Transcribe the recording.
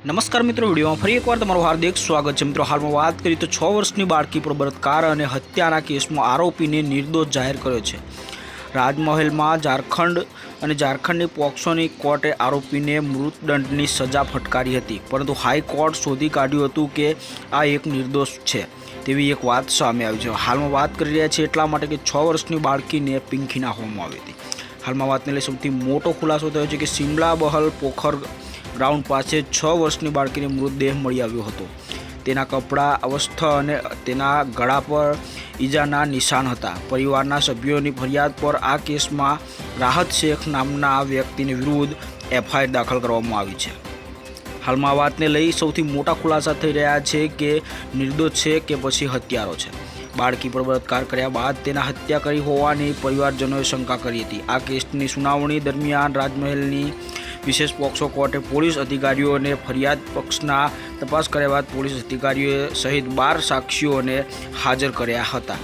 નમસ્કાર મિત્રો, વિડીયોમાં ફરી એકવાર તમારું હાર્દિક સ્વાગત છે। મિત્રો, હાલમાં વાત કરીએ તો 6 વર્ષની બાળકી પર બળાત્કાર અને હત્યાના કેસમાં આરોપીને નિર્દોષ જાહેર કર્યો છે। રાજમહેલમાં ઝારખંડની પોક્સોની કોર્ટે આરોપીને મૃત્યુદંડની સજા ફટકારી હતી, પરંતુ હાઈકોર્ટ શોધી કાઢ્યું હતું કે આ એક નિર્દોષ છે તેવી એક વાત સામે આવી છે। હાલમાં વાત કરી રહ્યા છે એટલા માટે કે 6 વર્ષની બાળકીને પિંકી નાખવામાં આવી હતી। હાલમાં વાતને લઈ સૌથી મોટો ખુલાસો થયો છે કે શિમલા બહલ પોખર ગ્રાઉન્ડ પાસે 6 વર્ષની બાળકીને મૃતદેહ મળી આવ્યો હતો। તેના કપડાં, અવસ્થા અને તેના ગળા પર ઈજાના નિશાન હતા। પરિવારના સભ્યોની ફરિયાદ પર આ કેસમાં રાહત શેખ નામના વ્યક્તિની વિરુદ્ધ એફઆઈઆર દાખલ કરવામાં આવી છે। હાલમાં આ વાતને લઈ સૌથી મોટા ખુલાસા થઈ રહ્યા છે કે નિર્દોષ છે કે પછી હત્યારો છે। બાળકી પર બળાત્કાર કર્યા બાદ તેના હત્યા કરી હોવાની પરિવારજનોએ શંકા કરી હતી। આ કેસની સુનાવણી દરમિયાન રાજમહેલની વિશેષ પોક્સો કોર્ટે પોલીસ અધિકારીઓને ફરિયાદ પક્ષના તપાસ કર્યા બાદ પોલીસ અધિકારીઓ સહિત 12 સાક્ષીઓને હાજર કર્યા હતા।